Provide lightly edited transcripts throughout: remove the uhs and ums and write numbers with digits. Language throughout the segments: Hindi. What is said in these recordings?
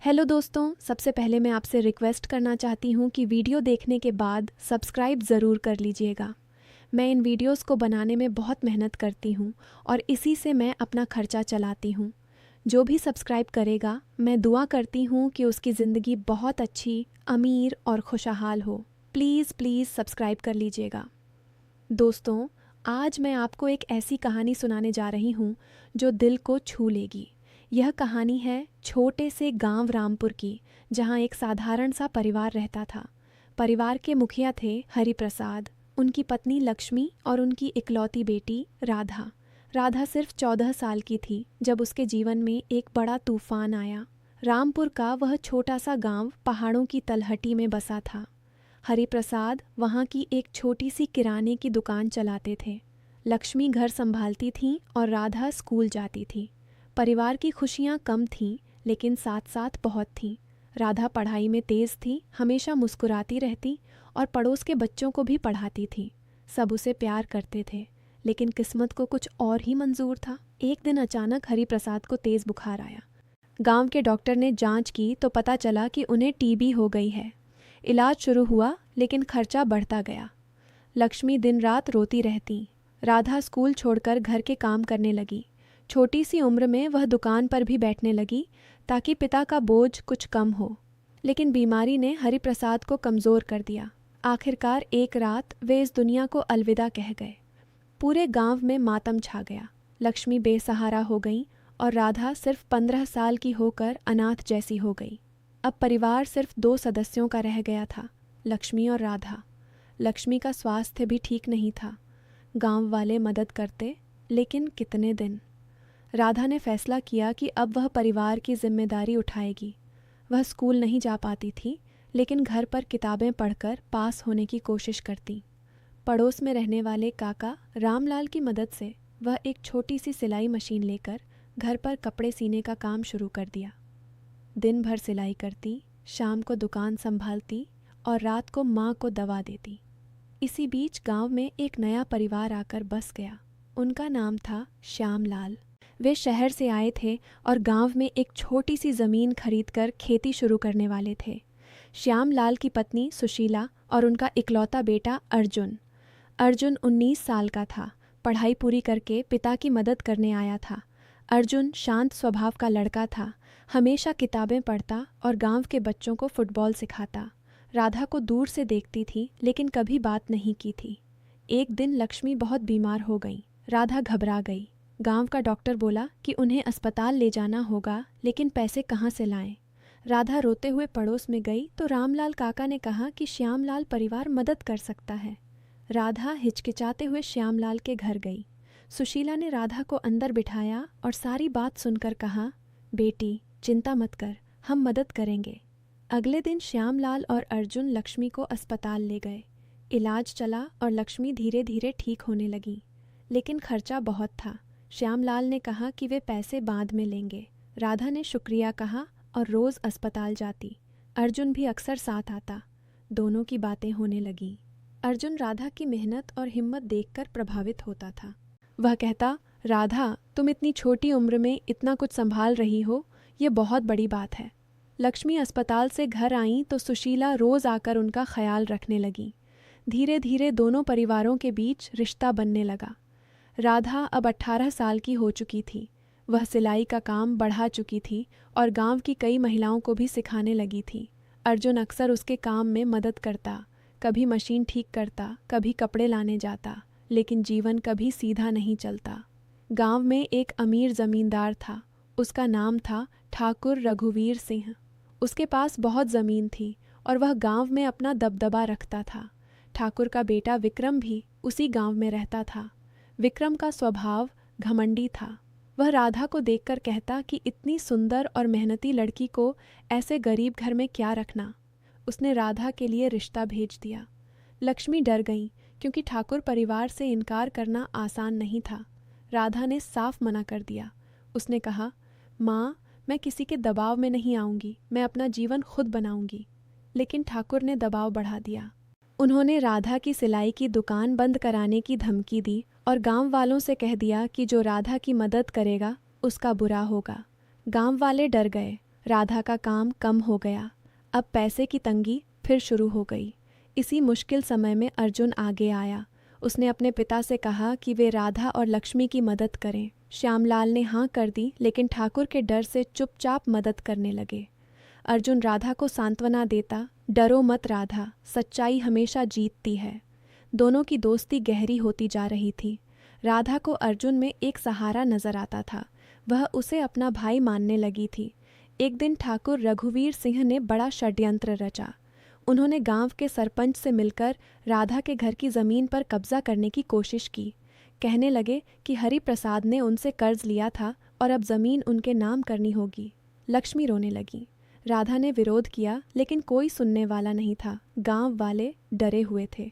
हेलो दोस्तों, सबसे पहले मैं आपसे रिक्वेस्ट करना चाहती हूँ कि वीडियो देखने के बाद सब्सक्राइब ज़रूर कर लीजिएगा। मैं इन वीडियोस को बनाने में बहुत मेहनत करती हूँ और इसी से मैं अपना खर्चा चलाती हूँ। जो भी सब्सक्राइब करेगा, मैं दुआ करती हूँ कि उसकी ज़िंदगी बहुत अच्छी, अमीर और खुशहाल हो। प्लीज़ प्लीज़ सब्सक्राइब कर लीजिएगा। दोस्तों, आज मैं आपको एक ऐसी कहानी सुनाने जा रही हूँ जो दिल को छू लेगी। यह कहानी है छोटे से गांव रामपुर की, जहां एक साधारण सा परिवार रहता था। परिवार के मुखिया थे हरिप्रसाद, उनकी पत्नी लक्ष्मी और उनकी इकलौती बेटी राधा। राधा सिर्फ 14 साल की थी जब उसके जीवन में एक बड़ा तूफान आया। रामपुर का वह छोटा सा गांव पहाड़ों की तलहटी में बसा था। हरिप्रसाद वहाँ की एक छोटी सी किराने की दुकान चलाते थे। लक्ष्मी घर संभालती थीं और राधा स्कूल जाती थी। परिवार की खुशियाँ कम थीं, लेकिन साथ साथ बहुत थीं। राधा पढ़ाई में तेज़ थी, हमेशा मुस्कुराती रहती और पड़ोस के बच्चों को भी पढ़ाती थी। सब उसे प्यार करते थे, लेकिन किस्मत को कुछ और ही मंजूर था। एक दिन अचानक हरिप्रसाद को तेज़ बुखार आया। गांव के डॉक्टर ने जांच की तो पता चला कि उन्हें टीबी हो गई है। इलाज शुरू हुआ, लेकिन खर्चा बढ़ता गया। लक्ष्मी दिन रात रोती रहती। राधा स्कूल छोड़कर घर के काम करने लगी। छोटी सी उम्र में वह दुकान पर भी बैठने लगी ताकि पिता का बोझ कुछ कम हो। लेकिन बीमारी ने हरिप्रसाद को कमज़ोर कर दिया। आखिरकार एक रात वे इस दुनिया को अलविदा कह गए। पूरे गांव में मातम छा गया। लक्ष्मी बेसहारा हो गई और राधा सिर्फ 15 साल की होकर अनाथ जैसी हो गई। अब परिवार सिर्फ 2 सदस्यों का रह गया था, लक्ष्मी और राधा। लक्ष्मी का स्वास्थ्य भी ठीक नहीं था। गांव वाले मदद करते, लेकिन कितने दिन। राधा ने फैसला किया कि अब वह परिवार की जिम्मेदारी उठाएगी। वह स्कूल नहीं जा पाती थी, लेकिन घर पर किताबें पढ़कर पास होने की कोशिश करती। पड़ोस में रहने वाले काका रामलाल की मदद से वह एक छोटी सी सिलाई मशीन लेकर घर पर कपड़े सीने का काम शुरू कर दिया। दिन भर सिलाई करती, शाम को दुकान संभालती और रात को माँ को दवा देती। इसी बीच गांव में एक नया परिवार आकर बस गया। उनका नाम था श्यामलाल। वे शहर से आए थे और गांव में एक छोटी सी ज़मीन खरीदकर खेती शुरू करने वाले थे। श्यामलाल की पत्नी सुशीला और उनका इकलौता बेटा अर्जुन। अर्जुन 19 साल का था। पढ़ाई पूरी करके पिता की मदद करने आया था। अर्जुन शांत स्वभाव का लड़का था, हमेशा किताबें पढ़ता और गांव के बच्चों को फुटबॉल सिखाता। राधा को दूर से देखती थी, लेकिन कभी बात नहीं की थी। एक दिन लक्ष्मी बहुत बीमार हो गई। राधा घबरा गई। गांव का डॉक्टर बोला कि उन्हें अस्पताल ले जाना होगा, लेकिन पैसे कहाँ से लाएं? राधा रोते हुए पड़ोस में गई तो रामलाल काका ने कहा कि श्यामलाल परिवार मदद कर सकता है। राधा हिचकिचाते हुए श्यामलाल के घर गई। सुशीला ने राधा को अंदर बिठाया और सारी बात सुनकर कहा, बेटी चिंता मत कर, हम मदद करेंगे। अगले दिन श्यामलाल और अर्जुन लक्ष्मी को अस्पताल ले गए। इलाज चला और लक्ष्मी धीरे धीरे ठीक होने लगी, लेकिन खर्चा बहुत था। श्यामलाल ने कहा कि वे पैसे बाद में लेंगे। राधा ने शुक्रिया कहा और रोज़ अस्पताल जाती। अर्जुन भी अक्सर साथ आता। दोनों की बातें होने लगीं। अर्जुन राधा की मेहनत और हिम्मत देखकर प्रभावित होता था। वह कहता, राधा तुम इतनी छोटी उम्र में इतना कुछ संभाल रही हो, ये बहुत बड़ी बात है। लक्ष्मी अस्पताल से घर आईं तो सुशीला रोज़ आकर उनका ख्याल रखने लगी। धीरे धीरे दोनों परिवारों के बीच रिश्ता बनने लगा। राधा अब 18 साल की हो चुकी थी। वह सिलाई का काम बढ़ा चुकी थी और गांव की कई महिलाओं को भी सिखाने लगी थी। अर्जुन अक्सर उसके काम में मदद करता, कभी मशीन ठीक करता, कभी कपड़े लाने जाता, लेकिन जीवन कभी सीधा नहीं चलता। गांव में एक अमीर जमींदार था। उसका नाम था ठाकुर रघुवीर सिंह। उसके पास बहुत ज़मीन थी और वह गांव में अपना दबदबा रखता था। ठाकुर का बेटा विक्रम भी उसी गांव में रहता था। विक्रम का स्वभाव घमंडी था। वह राधा को देखकर कहता कि इतनी सुंदर और मेहनती लड़की को ऐसे गरीब घर में क्या रखना। उसने राधा के लिए रिश्ता भेज दिया। लक्ष्मी डर गई, क्योंकि ठाकुर परिवार से इनकार करना आसान नहीं था। राधा ने साफ मना कर दिया। उसने कहा, माँ मैं किसी के दबाव में नहीं आऊँगी, मैं अपना जीवन खुद बनाऊँगी। लेकिन ठाकुर ने दबाव बढ़ा दिया। उन्होंने राधा की सिलाई की दुकान बंद कराने की धमकी दी और गांव वालों से कह दिया कि जो राधा की मदद करेगा उसका बुरा होगा। गांव वाले डर गए राधा का काम कम हो गया। अब पैसे की तंगी फिर शुरू हो गई। इसी मुश्किल समय में अर्जुन आगे आया। उसने अपने पिता से कहा कि वे राधा और लक्ष्मी की मदद करें। श्यामलाल ने हाँ कर दी, लेकिन ठाकुर के डर से चुपचाप मदद करने लगे। अर्जुन राधा को सांत्वना देता, डरो मत राधा, सच्चाई हमेशा जीतती है। दोनों की दोस्ती गहरी होती जा रही थी। राधा को अर्जुन में एक सहारा नजर आता था। वह उसे अपना भाई मानने लगी थी। एक दिन ठाकुर रघुवीर सिंह ने बड़ा षड्यंत्र रचा। उन्होंने गांव के सरपंच से मिलकर राधा के घर की ज़मीन पर कब्जा करने की कोशिश की। कहने लगे कि हरि प्रसाद ने उनसे कर्ज लिया था और अब ज़मीन उनके नाम करनी होगी। लक्ष्मी रोने लगी। राधा ने विरोध किया, लेकिन कोई सुनने वाला नहीं था। गांव वाले डरे हुए थे।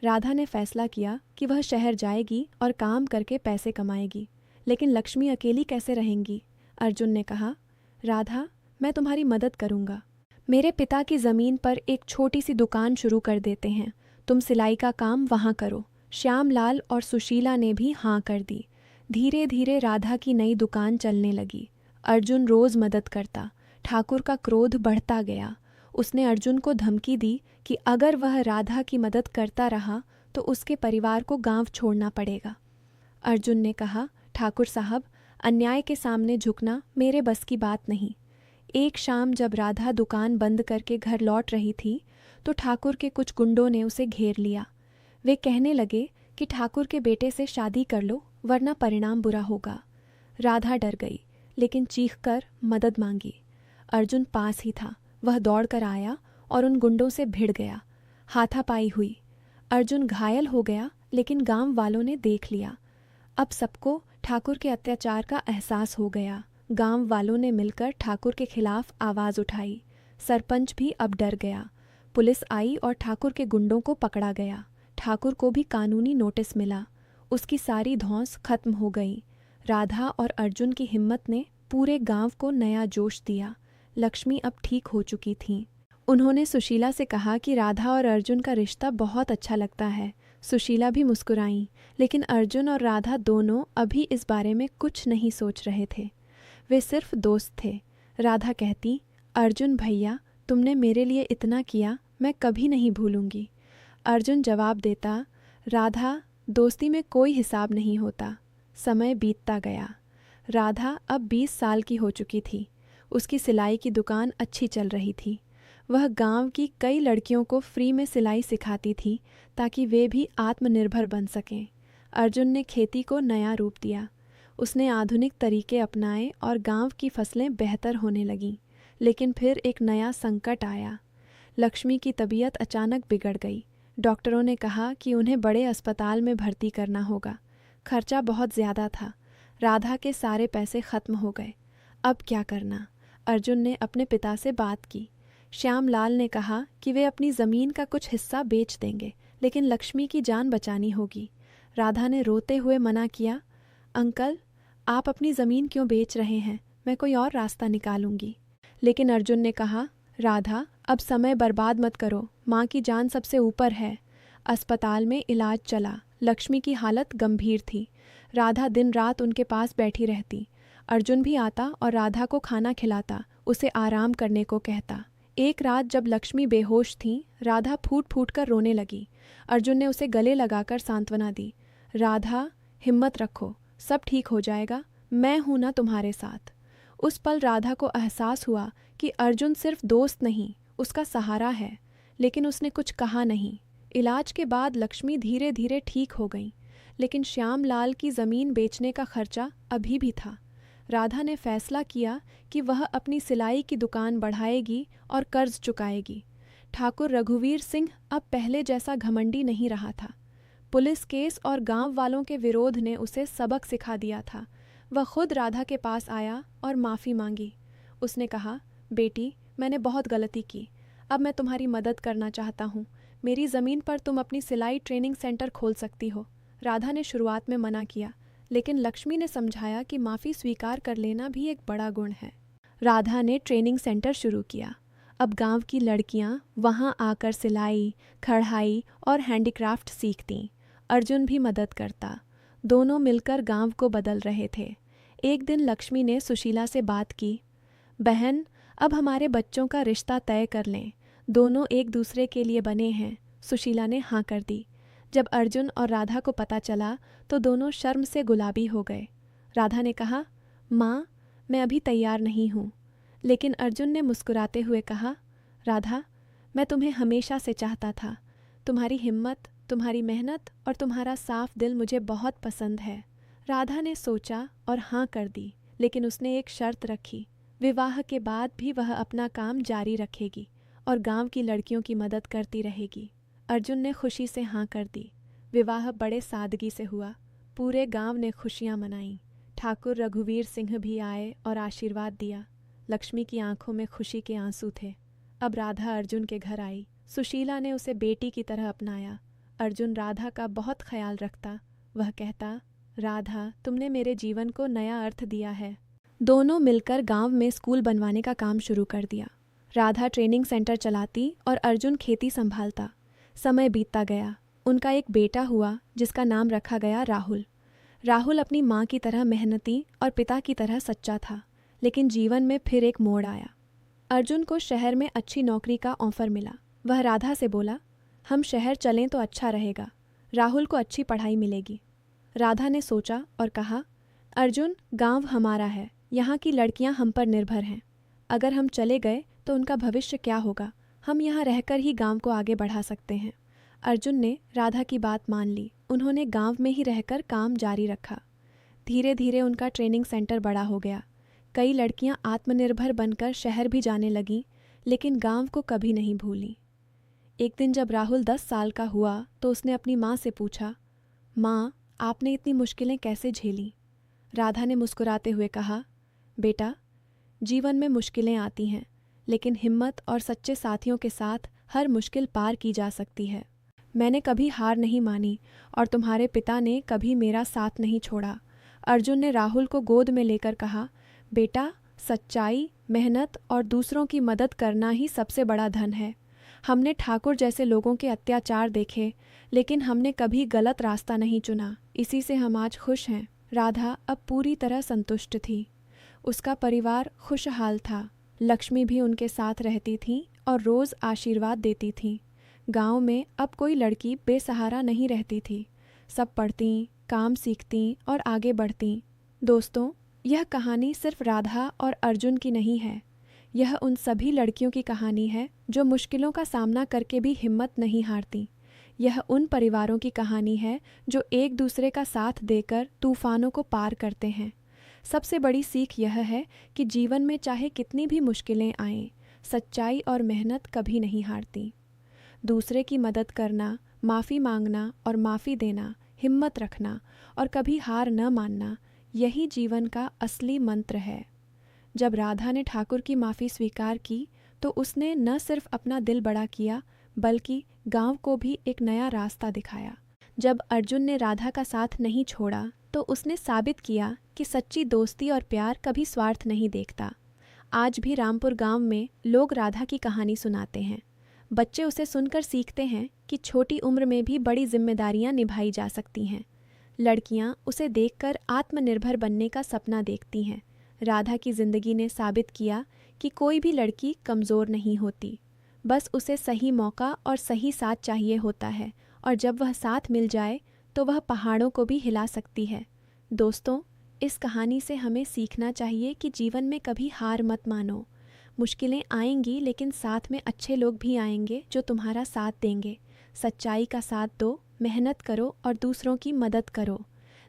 राधा ने फैसला किया कि वह शहर जाएगी और काम करके पैसे कमाएगी। लेकिन लक्ष्मी अकेली कैसे रहेंगी? अर्जुन ने कहा, राधा, मैं तुम्हारी मदद करूँगा। मेरे पिता की ज़मीन पर एक छोटी सी दुकान शुरू कर देते हैं। तुम सिलाई का काम वहाँ करो। श्यामलाल और सुशीला ने भी हाँ कर दी। धीरे धीरे राधा की नई दुकान चलने लगी। अर्जुन रोज़ मदद करता। ठाकुर का क्रोध बढ़ता गया। उसने अर्जुन को धमकी दी कि अगर वह राधा की मदद करता रहा तो उसके परिवार को गांव छोड़ना पड़ेगा। अर्जुन ने कहा, ठाकुर साहब, अन्याय के सामने झुकना मेरे बस की बात नहीं। एक शाम जब राधा दुकान बंद करके घर लौट रही थी तो ठाकुर के कुछ गुंडों ने उसे घेर लिया। वे कहने लगे कि ठाकुर के बेटे से शादी कर लो, वरना परिणाम बुरा होगा। राधा डर गई, लेकिन चीखकर मदद मांगी। अर्जुन पास ही था। वह दौड़कर आया और उन गुंडों से भिड़ गया। हाथापाई हुई। अर्जुन घायल हो गया, लेकिन गांव वालों ने देख लिया। अब सबको ठाकुर के अत्याचार का एहसास हो गया। गांव वालों ने मिलकर ठाकुर के खिलाफ आवाज़ उठाई। सरपंच भी अब डर गया। पुलिस आई और ठाकुर के गुंडों को पकड़ा गया। ठाकुर को भी कानूनी नोटिस मिला। उसकी सारी धौंस खत्म हो गई। राधा और अर्जुन की हिम्मत ने पूरे गांव को नया जोश दिया। लक्ष्मी अब ठीक हो चुकी थी। उन्होंने सुशीला से कहा कि राधा और अर्जुन का रिश्ता बहुत अच्छा लगता है। सुशीला भी मुस्कुराई, लेकिन अर्जुन और राधा दोनों अभी इस बारे में कुछ नहीं सोच रहे थे। वे सिर्फ दोस्त थे। राधा कहती, अर्जुन भैया, तुमने मेरे लिए इतना किया, मैं कभी नहीं भूलूंगी। अर्जुन जवाब देता, राधा, दोस्ती में कोई हिसाब नहीं होता। समय बीतता गया। राधा अब 20 साल की हो चुकी थी। उसकी सिलाई की दुकान अच्छी चल रही थी। वह गांव की कई लड़कियों को फ्री में सिलाई सिखाती थी ताकि वे भी आत्मनिर्भर बन सकें। अर्जुन ने खेती को नया रूप दिया। उसने आधुनिक तरीके अपनाए और गांव की फसलें बेहतर होने लगीं। लेकिन फिर एक नया संकट आया। लक्ष्मी की तबीयत अचानक बिगड़ गई। डॉक्टरों ने कहा कि उन्हें बड़े अस्पताल में भर्ती करना होगा। खर्चा बहुत ज़्यादा था। राधा के सारे पैसे खत्म हो गए। अब क्या करना? अर्जुन ने अपने पिता से बात की। श्यामलाल ने कहा कि वे अपनी ज़मीन का कुछ हिस्सा बेच देंगे, लेकिन लक्ष्मी की जान बचानी होगी। राधा ने रोते हुए मना किया, अंकल, आप अपनी ज़मीन क्यों बेच रहे हैं? मैं कोई और रास्ता निकालूंगी। लेकिन अर्जुन ने कहा, राधा, अब समय बर्बाद मत करो। माँ की जान सबसे ऊपर है। अस्पताल में इलाज चला। लक्ष्मी की हालत गंभीर थी। राधा दिन रात उनके पास बैठी रहती। अर्जुन भी आता और राधा को खाना खिलाता, उसे आराम करने को कहता। एक रात जब लक्ष्मी बेहोश थी, राधा फूट फूट कर रोने लगी। अर्जुन ने उसे गले लगाकर सांत्वना दी। राधा, हिम्मत रखो, सब ठीक हो जाएगा। मैं हूं ना तुम्हारे साथ। उस पल राधा को एहसास हुआ कि अर्जुन सिर्फ दोस्त नहीं, उसका सहारा है। लेकिन उसने कुछ कहा नहीं। इलाज के बाद लक्ष्मी धीरे धीरे ठीक हो गई, लेकिन श्यामलाल की ज़मीन बेचने का खर्चा अभी भी था। राधा ने फैसला किया कि वह अपनी सिलाई की दुकान बढ़ाएगी और कर्ज चुकाएगी। ठाकुर रघुवीर सिंह अब पहले जैसा घमंडी नहीं रहा था। पुलिस केस और गांव वालों के विरोध ने उसे सबक सिखा दिया था। वह खुद राधा के पास आया और माफ़ी मांगी। उसने कहा, बेटी, मैंने बहुत गलती की। अब मैं तुम्हारी मदद करना चाहता हूँ। मेरी ज़मीन पर तुम अपनी सिलाई ट्रेनिंग सेंटर खोल सकती हो। राधा ने शुरुआत में मना किया, लेकिन लक्ष्मी ने समझाया कि माफ़ी स्वीकार कर लेना भी एक बड़ा गुण है। राधा ने ट्रेनिंग सेंटर शुरू किया। अब गांव की लड़कियां वहां आकर सिलाई, कढ़ाई और हैंडीक्राफ्ट सीखतीं। अर्जुन भी मदद करता। दोनों मिलकर गांव को बदल रहे थे। एक दिन लक्ष्मी ने सुशीला से बात की, बहन, अब हमारे बच्चों का रिश्ता तय कर लें, दोनों एक दूसरे के लिए बने हैं। सुशीला ने हाँ कर दी। जब अर्जुन और राधा को पता चला तो दोनों शर्म से गुलाबी हो गए। राधा ने कहा, माँ, मैं अभी तैयार नहीं हूँ। लेकिन अर्जुन ने मुस्कुराते हुए कहा, राधा, मैं तुम्हें हमेशा से चाहता था। तुम्हारी हिम्मत, तुम्हारी मेहनत और तुम्हारा साफ दिल मुझे बहुत पसंद है। राधा ने सोचा और हाँ कर दी, लेकिन उसने एक शर्त रखी। विवाह के बाद भी वह अपना काम जारी रखेगी और गांव की लड़कियों की मदद करती रहेगी। अर्जुन ने खुशी से हाँ कर दी। विवाह बड़े सादगी से हुआ। पूरे गांव ने खुशियां मनाईं। ठाकुर रघुवीर सिंह भी आए और आशीर्वाद दिया। लक्ष्मी की आंखों में खुशी के आंसू थे। अब राधा अर्जुन के घर आई। सुशीला ने उसे बेटी की तरह अपनाया। अर्जुन राधा का बहुत ख्याल रखता। वह कहता, राधा, तुमने मेरे जीवन को नया अर्थ दिया है। दोनों मिलकर गांव में स्कूल बनवाने का काम शुरू कर दिया। राधा ट्रेनिंग सेंटर चलाती और अर्जुन खेती संभालता। समय बीतता गया। उनका एक बेटा हुआ जिसका नाम रखा गया राहुल। राहुल अपनी माँ की तरह मेहनती और पिता की तरह सच्चा था। लेकिन जीवन में फिर एक मोड़ आया। अर्जुन को शहर में अच्छी नौकरी का ऑफर मिला। वह राधा से बोला, हम शहर चलें तो अच्छा रहेगा, राहुल को अच्छी पढ़ाई मिलेगी। राधा ने सोचा और कहा, अर्जुन, गांव हमारा है, यहाँ की लड़कियाँ हम पर निर्भर हैं। अगर हम चले गए तो उनका भविष्य क्या होगा? हम यहाँ रहकर ही गांव को आगे बढ़ा सकते हैं। अर्जुन ने राधा की बात मान ली। उन्होंने गांव में ही रहकर काम जारी रखा। धीरे धीरे उनका ट्रेनिंग सेंटर बड़ा हो गया। कई लड़कियां आत्मनिर्भर बनकर शहर भी जाने लगीं, लेकिन गांव को कभी नहीं भूली। एक दिन जब राहुल 10 साल का हुआ तो उसने अपनी माँ से पूछा, माँ, आपने इतनी मुश्किलें कैसे झेली? राधा ने मुस्कुराते हुए कहा, बेटा, जीवन में मुश्किलें आती हैं, लेकिन हिम्मत और सच्चे साथियों के साथ हर मुश्किल पार की जा सकती है। मैंने कभी हार नहीं मानी और तुम्हारे पिता ने कभी मेरा साथ नहीं छोड़ा। अर्जुन ने राहुल को गोद में लेकर कहा, बेटा, सच्चाई, मेहनत और दूसरों की मदद करना ही सबसे बड़ा धन है। हमने ठाकुर जैसे लोगों के अत्याचार देखे, लेकिन हमने कभी गलत रास्ता नहीं चुना। इसी से हम आज खुश हैं। राधा अब पूरी तरह संतुष्ट थी। उसका परिवार खुशहाल था। लक्ष्मी भी उनके साथ रहती थी और रोज़ आशीर्वाद देती थी। गांव में अब कोई लड़की बेसहारा नहीं रहती थी। सब पढ़ती, काम सीखती और आगे बढ़ती। दोस्तों, यह कहानी सिर्फ राधा और अर्जुन की नहीं है। यह उन सभी लड़कियों की कहानी है जो मुश्किलों का सामना करके भी हिम्मत नहीं हारती। यह उन परिवारों की कहानी है जो एक दूसरे का साथ देकर तूफानों को पार करते हैं। सबसे बड़ी सीख यह है कि जीवन में चाहे कितनी भी मुश्किलें आएं, सच्चाई और मेहनत कभी नहीं हारती। दूसरे की मदद करना, माफ़ी मांगना और माफ़ी देना, हिम्मत रखना और कभी हार न मानना, यही जीवन का असली मंत्र है। जब राधा ने ठाकुर की माफ़ी स्वीकार की तो उसने न सिर्फ अपना दिल बड़ा किया, बल्कि गांव को भी एक नया रास्ता दिखाया। जब अर्जुन ने राधा का साथ नहीं छोड़ा तो उसने साबित किया कि सच्ची दोस्ती और प्यार कभी स्वार्थ नहीं देखता। आज भी रामपुर गांव में लोग राधा की कहानी सुनाते हैं। बच्चे उसे सुनकर सीखते हैं कि छोटी उम्र में भी बड़ी जिम्मेदारियां निभाई जा सकती हैं। लड़कियां उसे देखकर आत्मनिर्भर बनने का सपना देखती हैं। राधा की जिंदगी ने साबित किया कि कोई भी लड़की कमज़ोर नहीं होती, बस उसे सही मौका और सही साथ चाहिए होता है, और जब वह साथ मिल जाए तो वह पहाड़ों को भी हिला सकती है। दोस्तों, इस कहानी से हमें सीखना चाहिए कि जीवन में कभी हार मत मानो। मुश्किलें आएंगी, लेकिन साथ में अच्छे लोग भी आएंगे जो तुम्हारा साथ देंगे। सच्चाई का साथ दो, मेहनत करो और दूसरों की मदद करो।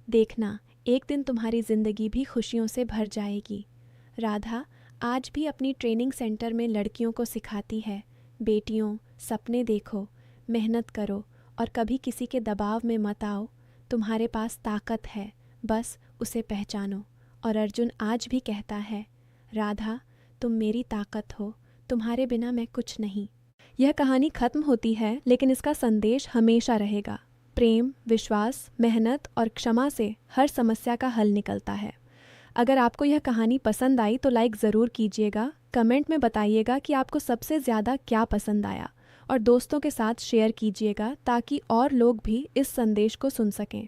देखना, एक दिन तुम्हारी ज़िंदगी भी खुशियों से भर जाएगी। राधा आज भी अपनी ट्रेनिंग सेंटर में लड़कियों को सिखाती है, बेटियों, सपने देखो, मेहनत करो और कभी किसी के दबाव में मत आओ। तुम्हारे पास ताकत है, बस उसे पहचानो। और अर्जुन आज भी कहता है, राधा, तुम मेरी ताकत हो, तुम्हारे बिना मैं कुछ नहीं। यह कहानी खत्म होती है, लेकिन इसका संदेश हमेशा रहेगा। प्रेम, विश्वास, मेहनत और क्षमा से हर समस्या का हल निकलता है। अगर आपको यह कहानी पसंद आई तो लाइक ज़रूर कीजिएगा। कमेंट में बताइएगा कि आपको सबसे ज़्यादा क्या पसंद आया, और दोस्तों के साथ शेयर कीजिएगा ताकि और लोग भी इस संदेश को सुन सकें।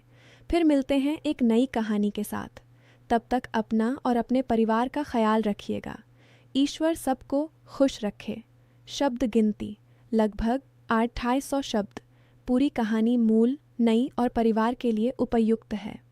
फिर मिलते हैं एक नई कहानी के साथ। तब तक अपना और अपने परिवार का ख्याल रखिएगा। ईश्वर सबको खुश रखे। शब्द गिनती लगभग 2800 शब्द। पूरी कहानी मूल, नई और परिवार के लिए उपयुक्त है।